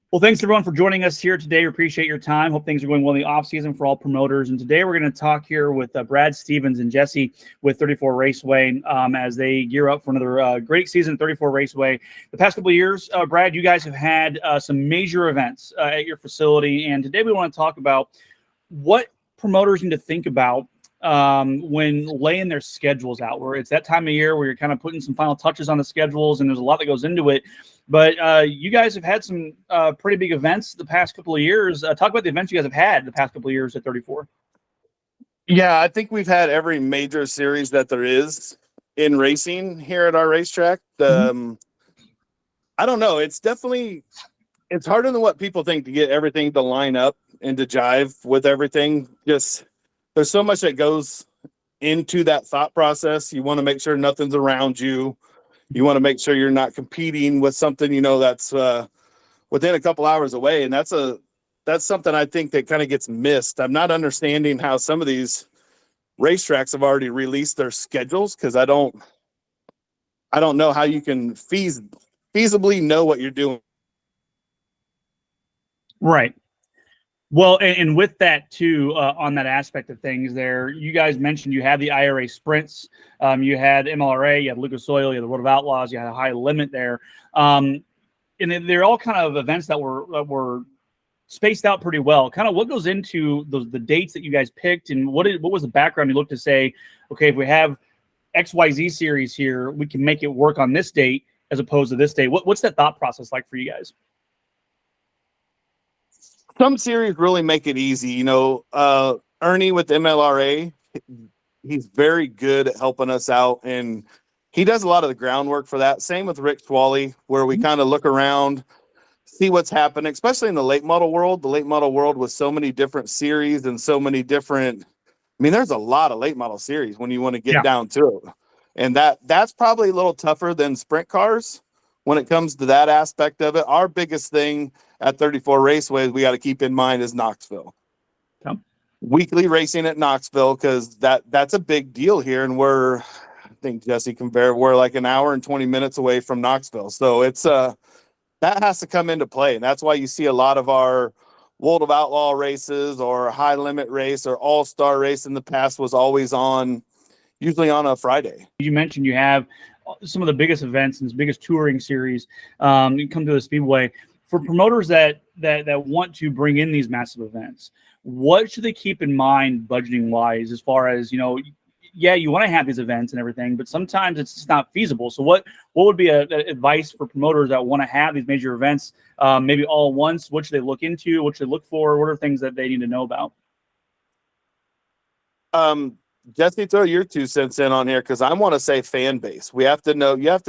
Well, thanks everyone for joining us here today. We appreciate your time. Hope things are going well in the off season for all promoters. And today we're going to talk here with Brad Stevens and Jesse with 34 Raceway as they gear up for another great season at 34 Raceway. The past couple of years, Brad, you guys have had some major events at your facility. And today we want to talk about what promoters need to think about when laying their schedules out, where it's that time of year where you're kind of putting some final touches on the schedules and there's a lot that goes into it. But you guys have had some pretty big events the past couple of years. Talk about the events you guys have had the past couple of years at 34. Yeah, I think we've had every major series that there is in racing here at our racetrack. I don't know. It's harder than what people think to get everything to line up and to jive with everything. Just there's so much that goes into that thought process. You want to make sure nothing's around you. You want to make sure you're not competing with something, that's within a couple hours away. And that's something I think that kind of gets missed. I'm not understanding how some of these racetracks have already released their schedules, because I don't know how you can feasibly know what you're doing. Right. Well, and with that too, on that aspect of things there, you guys mentioned you had the IRA sprints, you had MLRA, you had Lucas Oil, you had the World of Outlaws, you had a high limit there. And they're all kind of events that were spaced out pretty well. Kind of what goes into the dates that you guys picked, and what was the background you looked to say, okay, if we have XYZ series here, we can make it work on this date as opposed to this date. What's that thought process like for you guys? Some series really make it easy. Ernie with MLRA, he's very good at helping us out, and he does a lot of the groundwork for that. Same with Rick Twally, where we kind of look around, see what's happening, especially in the late model world. The late model world with so many different series and so many different, there's a lot of late model series when you want to get down to it. And that's probably a little tougher than sprint cars when it comes to that aspect of it. Our biggest thing at 34 Raceway we got to keep in mind is Knoxville. Weekly racing at Knoxville, because that's a big deal here, and I think Jesse can bear, we're like an hour and 20 minutes away from Knoxville. So it's that has to come into play, and that's why you see a lot of our World of Outlaw races or high limit race or all-star race in the past was always usually on a Friday. You mentioned you have some of the biggest events and the biggest touring series come to the Speedway. For promoters that want to bring in these massive events, what should they keep in mind budgeting wise, as far as, you want to have these events and everything, but sometimes it's just not feasible. So what would be a advice for promoters that want to have these major events, maybe all at once? What should they look into? What should they look for? What are things that they need to know about? Jesse, throw your 2 cents in on here, because I want to say fan base. You have to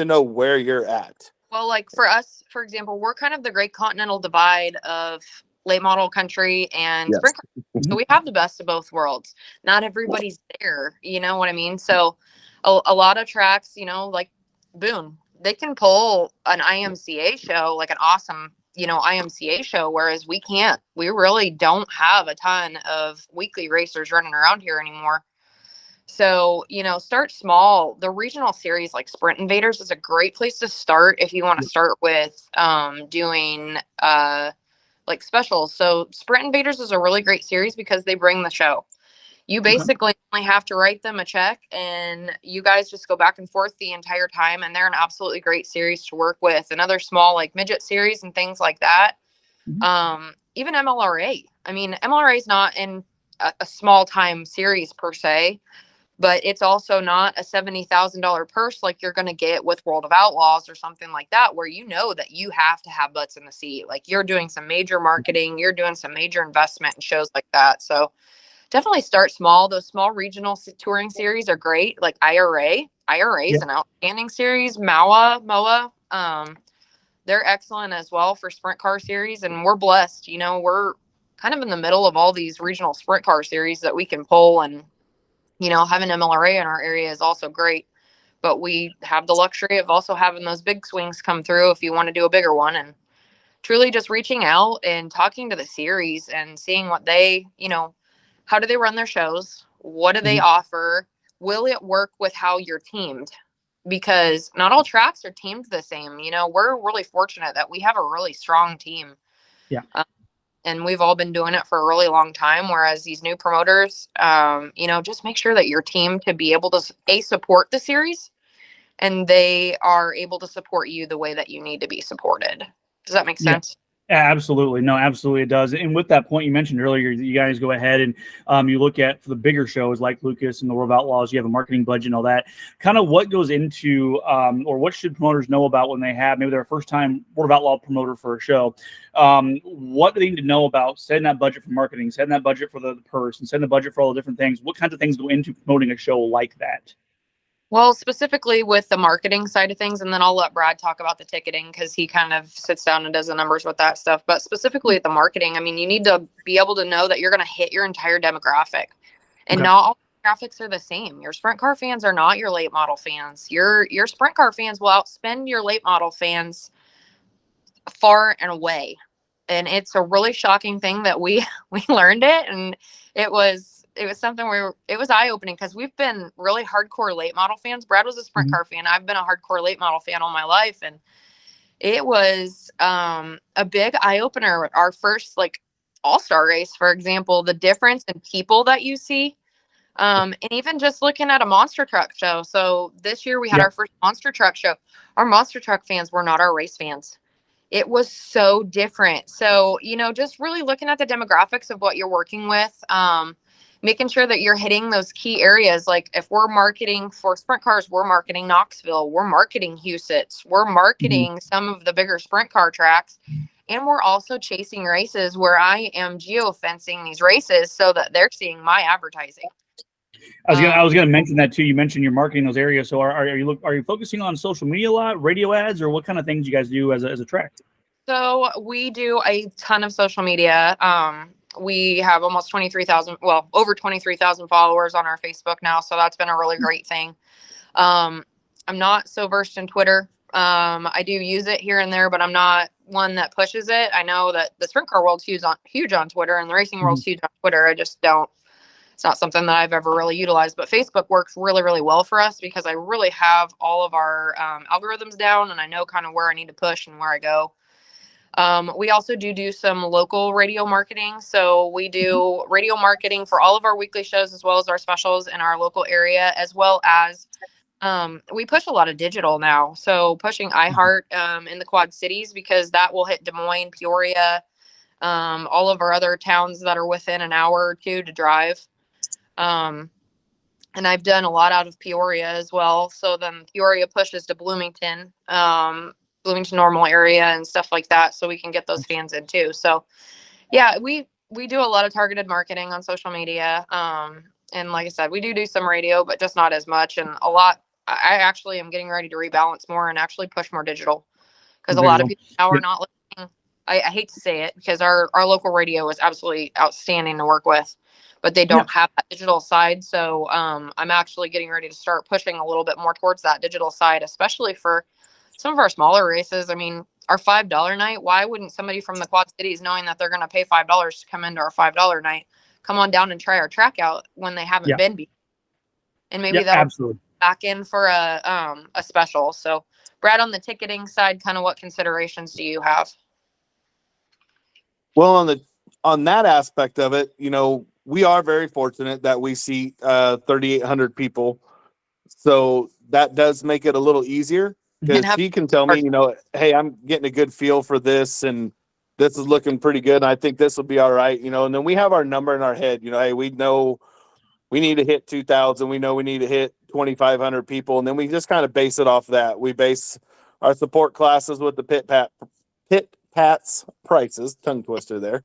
know where you're at. Well, like for us, for example, we're kind of the great continental divide of late model country and sprint car. So we have the best of both worlds. Not everybody's there, you know what I mean? So a lot of tracks, like Boone, they can pull an IMCA show, like an awesome, IMCA show, whereas we can't. We really don't have a ton of weekly racers running around here anymore. So, start small. The regional series like Sprint Invaders is a great place to start if you want to start with doing like specials. So Sprint Invaders is a really great series because they bring the show. You basically only have to write them a check, and you guys just go back and forth the entire time, and they're an absolutely great series to work with. Another small like midget series and things like that. Even MLRA. MLRA is not in a small time series per se, but it's also not a $70,000 purse like you're going to get with World of Outlaws or something like that, where that you have to have butts in the seat. Like, you're doing some major marketing, you're doing some major investment in shows like that. So definitely start small. Those small regional touring series are great. Like IRA is an outstanding series. MOA, they're excellent as well for sprint car series. And we're blessed, we're kind of in the middle of all these regional sprint car series that we can pull, and having MLRA in our area is also great, but we have the luxury of also having those big swings come through if you want to do a bigger one. And truly just reaching out and talking to the series and seeing what they, how do they run their shows? What do they offer? Will it work with how you're teamed? Because not all tracks are teamed the same. We're really fortunate that we have a really strong team Yeah. And we've all been doing it for a really long time. Whereas these new promoters, just make sure that your team to be able to support the series, and they are able to support you the way that you need to be supported. Does that make sense? Absolutely. No, absolutely it does. And with that point you mentioned earlier, you guys go ahead and you look at for the bigger shows like Lucas and the World of Outlaws, you have a marketing budget and all that. Kind of what goes into or what should promoters know about when they have maybe their first time World of Outlaw promoter for a show? What do they need to know about setting that budget for marketing, setting that budget for the purse, and setting the budget for all the different things? What kinds of things go into promoting a show like that? Well, specifically with the marketing side of things, and then I'll let Brad talk about the ticketing because he kind of sits down and does the numbers with that stuff. But specifically at the marketing, I mean, you need to be able to know that you're going to hit your entire demographic, and not all demographics are the same. Your sprint car fans are not your late model fans. Your sprint car fans will outspend your late model fans far and away. And it's a really shocking thing that we learned it, and it was something where it was eye-opening because we've been really hardcore late model fans. Brad was a sprint car fan. I've been a hardcore late model fan all my life. And it was a big eye-opener. Our first all-star race, for example, the difference in people that you see. And even just looking at a monster truck show. So this year we had our first monster truck show. Our monster truck fans were not our race fans. It was so different. So, just really looking at the demographics of what you're working with, making sure that you're hitting those key areas. Like if we're marketing for sprint cars, we're marketing Knoxville, we're marketing Huset's, we're marketing some of the bigger sprint car tracks. And we're also chasing races where I am geo-fencing these races so that they're seeing my advertising. I was gonna mention that too. You mentioned you're marketing those areas. So are you focusing on social media a lot, radio ads, or what kind of things you guys do as a track? So we do a ton of social media. We have almost 23,000, over 23,000 followers on our Facebook now. So that's been a really great thing. I'm not so versed in Twitter. I do use it here and there, but I'm not one that pushes it. I know that the sprint car world's huge on Twitter, and the racing world's huge on Twitter. I just don't. It's not something that I've ever really utilized, but Facebook works really, really well for us because I really have all of our algorithms down, and I know kind of where I need to push and where I go. We also do some local radio marketing. So we do radio marketing for all of our weekly shows, as well as our specials in our local area, as well as we push a lot of digital now. So pushing iHeart in the Quad Cities, because that will hit Des Moines, Peoria, all of our other towns that are within an hour or two to drive. And I've done a lot out of Peoria as well. So then Peoria pushes to Bloomington, Bloomington Normal area and stuff like that. So we can get those fans in too. So yeah, we do a lot of targeted marketing on social media. And like I said, we do some radio, but just not as much. And I actually am getting ready to rebalance more and actually push more digital, because a lot of people now are not listening. I hate to say it, because our local radio is absolutely outstanding to work with, but they don't have that digital side. So I'm actually getting ready to start pushing a little bit more towards that digital side, especially for some of our smaller races. I mean, our $5 night, why wouldn't somebody from the Quad Cities, knowing that they're going to pay $5 to come into our $5 night, come on down and try our track out when they haven't been before? And maybe that'll back in for a special. So Brad, on the ticketing side, kind of what considerations do you have? Well, on that aspect of it, we are very fortunate that we see 3,800 people. So that does make it a little easier, because she can tell me, hey, I'm getting a good feel for this, and this is looking pretty good. And I think this will be all right, and then we have our number in our head, hey, we know we need to hit 2,000. We know we need to hit 2,500 people. And then we just kind of base it off that. We base our support classes with the Pit Pat's prices, tongue twister there.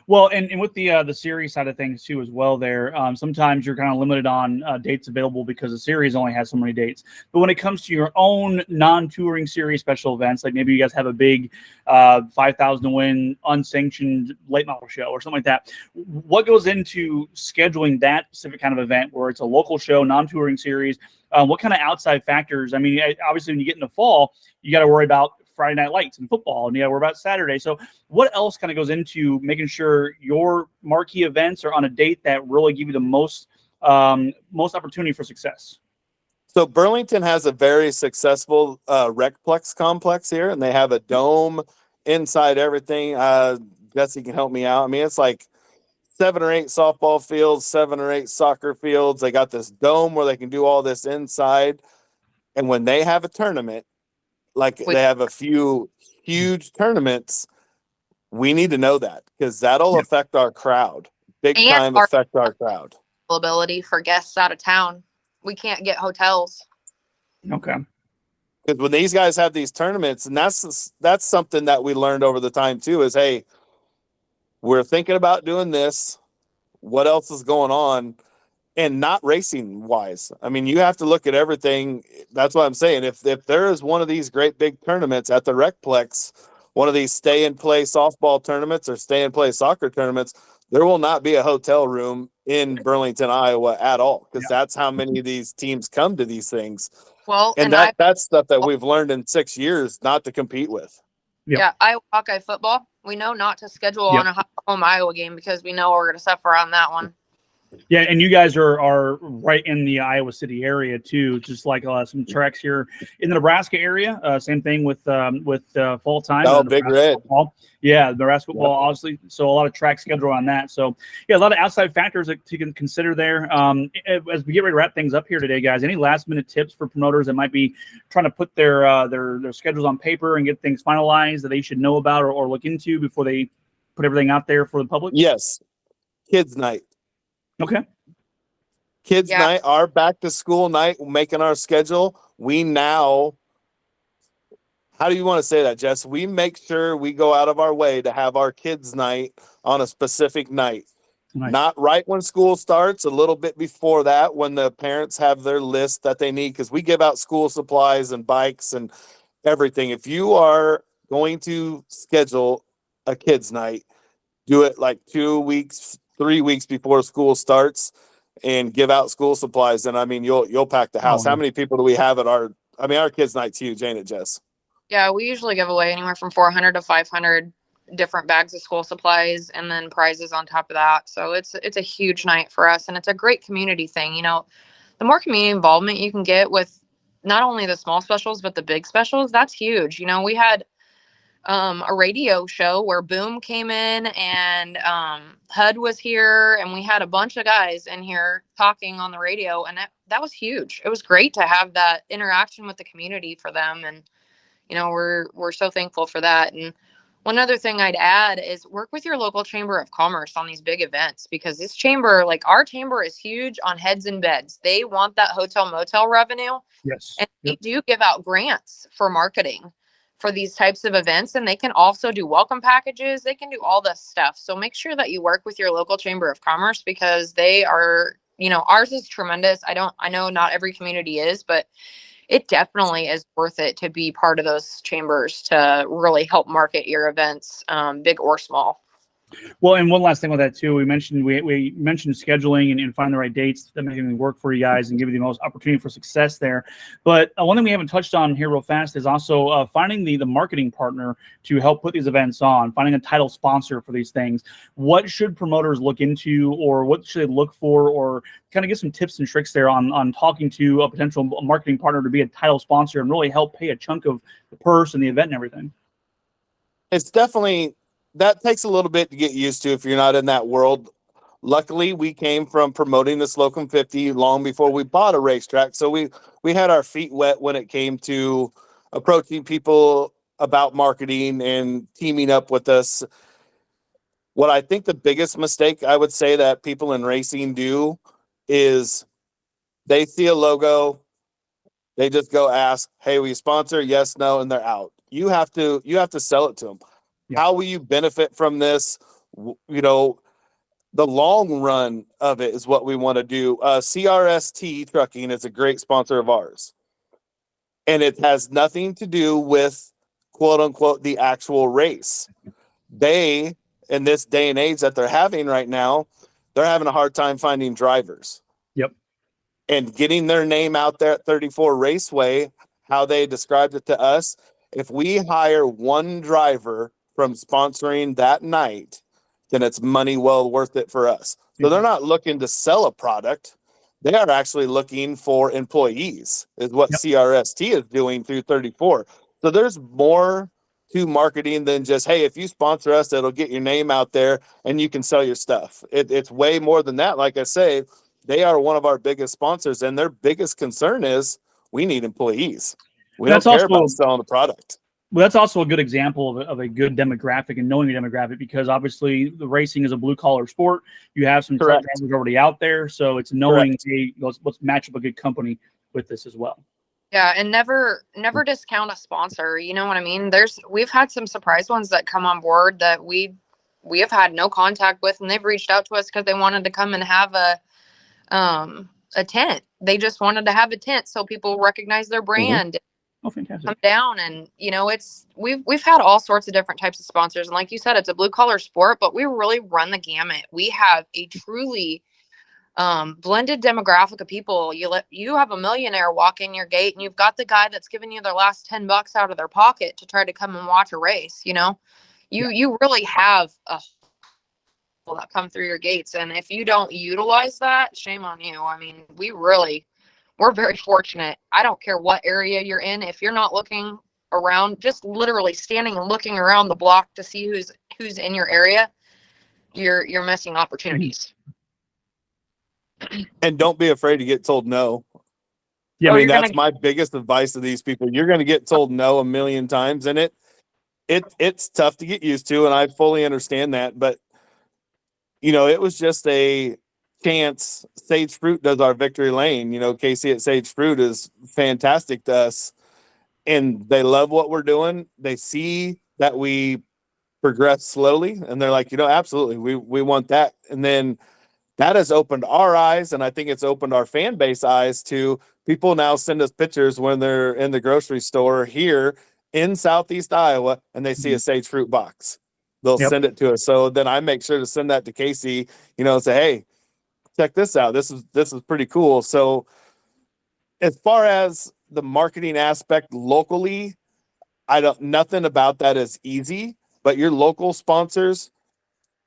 Well, and with the series side of things too as well there, sometimes you're kind of limited on dates available because the series only has so many dates. But when it comes to your own non-touring series special events, like maybe you guys have a big 5,000 to win unsanctioned late model show or something like that, what goes into scheduling that specific kind of event where it's a local show, non-touring series? What kind of outside factors? I mean, obviously when you get into fall, you got to worry about Friday Night Lights and football, and we're about Saturday. So what else kind of goes into making sure your marquee events are on a date that really give you the most opportunity for success? So Burlington has a very successful Recplex complex here, and they have a dome inside everything. Jesse can help me out. I mean, it's like 7 or 8 softball fields, 7 or 8 soccer fields. They got this dome where they can do all this inside. And when they have a tournament, like they have a few huge tournaments, we need to know that because that'll affect our crowd. Big time affect our crowd. Availability for guests out of town. We can't get hotels. Okay. Because when these guys have these tournaments, and that's something that we learned over the time too, is hey, we're thinking about doing this. What else is going on? And not racing wise. I mean, you have to look at everything. That's what I'm saying. If there is one of these great big tournaments at the Recplex, one of these stay and play softball tournaments or stay and play soccer tournaments, there will not be a hotel room in Burlington, Iowa at all, because that's how many of these teams come to these things. Well, and that's stuff that we've learned in 6 years not to compete with. Yep. Yeah, Iowa Hawkeye football. We know not to schedule on a home Iowa game because we know we're going to suffer on that one. Yeah, and you guys are right in the Iowa City area too, just like some tracks here in the Nebraska area. Same thing with fall time. Oh, Big Red. Football. Yeah, Nebraska football, obviously. So a lot of track schedule on that. So yeah, a lot of outside factors that you can consider there. As we get ready to wrap things up here today, guys, any last minute tips for promoters that might be trying to put their schedules on paper and get things finalized that they should know about or look into before they put everything out there for the public? Yes, kids night. Okay. Kids night, our back to school night, making our schedule. We now, how do you want to say that, Jess? We make sure we go out of our way to have our kids night on a specific night. Nice. Not right when school starts, a little bit before that when the parents have their list that they need, because we give out school supplies and bikes and everything. If you are going to schedule a kids night, do it like 2 weeks, 3 weeks before school starts and give out school supplies. And I mean, you'll pack the house. How many people do we have at our kids night's huge, ain't it, Jess? Yeah, we usually give away anywhere from 400 to 500 different bags of school supplies and then prizes on top of that. So it's a huge night for us, and it's a great community thing. You know, the more community involvement you can get with not only the small specials, but the big specials, that's huge. You know, we had a radio show where Boom came in and HUD was here, and we had a bunch of guys in here talking on the radio, and that was huge. It was great to have that interaction with the community for them, and you know, we're so thankful for that. And one other thing I'd add is work with your local chamber of commerce on these big events, because this chamber, like our chamber, is huge on heads and beds. They want that hotel motel revenue. Yes. And they do give out grants for marketing for these types of events, and they can also do welcome packages. They can do all this stuff. So make sure that you work with your local chamber of commerce, because they are, you know, ours is tremendous. I know not every community is, but it definitely is worth it to be part of those chambers to really help market your events, big or small. Well, and one last thing with that too, we mentioned scheduling and find the right dates that make everything work for you guys and give you the most opportunity for success there. But one thing we haven't touched on here real fast is also finding the marketing partner to help put these events on, finding a title sponsor for these things. What should promoters look into, or what should they look for, or kind of get some tips and tricks there on talking to a potential marketing partner to be a title sponsor and really help pay a chunk of the purse and the event and everything? It's definitely, that takes a little bit to get used to if you're not in that world. Luckily, we came from promoting the Slocum 50 long before we bought a racetrack. So we had our feet wet when it came to approaching people about marketing and teaming up with us. What I think the biggest mistake I would say that people in racing do is they see a logo, they just go ask, hey, will you sponsor? Yes, no, and they're out. You have to sell it to them. Yeah. How will you benefit from this? You know, the long run of it is what we want to do. CRST Trucking is a great sponsor of ours. And it has nothing to do with, quote unquote, the actual race. They, in this day and age that they're having right now, they're having a hard time finding drivers. Yep. And getting their name out there at 34 Raceway, how they described it to us, if we hire one driver from sponsoring that night, then it's money well worth it for us. So they're not looking to sell a product. They are actually looking for employees, is what CRST is doing through 34. So there's more to marketing than just, hey, if you sponsor us, it'll get your name out there and you can sell your stuff. It's way more than that. Like I say, they are one of our biggest sponsors, and their biggest concern is we need employees. We don't care about selling the product. Well, that's also a good example of a good demographic and knowing your demographic, because obviously the racing is a blue collar sport. You have some truck drivers already out there, so it's knowing, hey, let's match up a good company with this as well. Yeah, and never discount a sponsor. You know what I mean? We've had some surprise ones that come on board that we have had no contact with, and they've reached out to us because they wanted to come and have a tent. They just wanted to have a tent so people recognize their brand. Oh, fantastic. Come down, and we've had all sorts of different types of sponsors, and like you said, it's a blue collar sport, but we really run the gamut. We have a truly blended demographic of people. You have a millionaire walk in your gate, and you've got the guy that's giving you their last $10 out of their pocket to try to come and watch a race. You really have a whole that come through your gates, and if you don't utilize that, shame on you. I mean, we're very fortunate. I don't care what area you're in. If you're not looking around, just literally standing and looking around the block to see who's in your area, you're missing opportunities. And don't be afraid to get told no. Yeah, I mean, that's my biggest advice to these people. You're going to get told no a million times, and it's tough to get used to, and I fully understand that. But it was just a chance. Sage Fruit does our Victory Lane. Casey at Sage Fruit is fantastic to us, and they love what we're doing. They see that we progress slowly, and they're like, absolutely, we want that. And then that has opened our eyes, and I think it's opened our fan base eyes to people now send us pictures when they're in the grocery store here in Southeast Iowa and they see a Sage Fruit box. They'll send it to us. So then I make sure to send that to Casey, and say, hey, check this out. This is pretty cool. So as far as the marketing aspect locally, nothing about that is easy, but your local sponsors,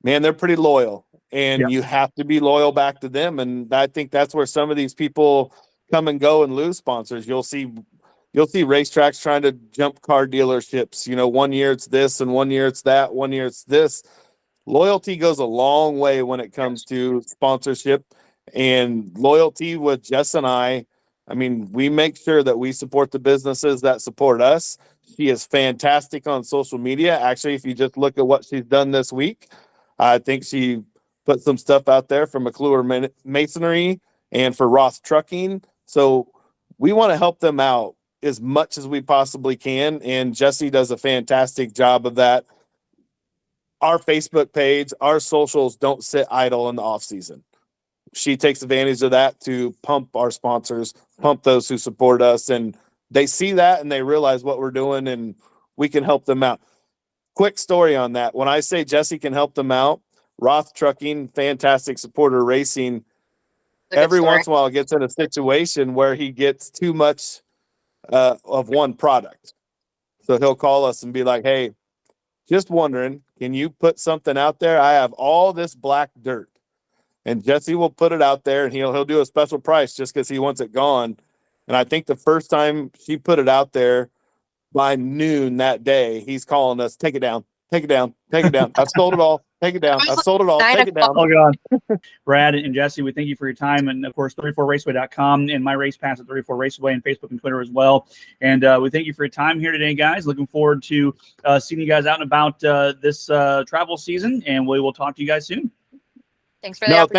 man, they're pretty loyal, and you have to be loyal back to them. And I think that's where some of these people come and go and lose sponsors. You'll see racetracks trying to jump car dealerships. 1 year it's this, and 1 year it's that, 1 year it's this. Loyalty goes a long way when it comes to sponsorship, and loyalty with Jess and I mean, we make sure that we support the businesses that support us. She is fantastic on social media. Actually, if you just look at what she's done this week, I think she put some stuff out there for McClure Masonry and for Roth Trucking. So we want to help them out as much as we possibly can, and Jesse does a fantastic job of that. Our Facebook page, our socials don't sit idle in the off season. She takes advantage of that to pump our sponsors, pump those who support us, and they see that and they realize what we're doing, and we can help them out. Quick story on that. When I say Jesse can help them out, Roth Trucking, fantastic supporter racing, every once in a while gets in a situation where he gets too much of one product. So he'll call us and be like, hey, just wondering, can you put something out there? I have all this black dirt. And Jesse will put it out there, and he'll do a special price just because he wants it gone. And I think the first time she put it out there, by noon that day, he's calling us, take it down, take it down, take it down. I've sold it all. Take it down. I've sold it all. Take it down. Oh, God. Brad and Jesse, we thank you for your time. And, of course, 34raceway.com and my race pass at 34 Raceway and Facebook and Twitter as well. And we thank you for your time here today, guys. Looking forward to seeing you guys out and about this travel season. And we will talk to you guys soon. Thanks for the opportunity.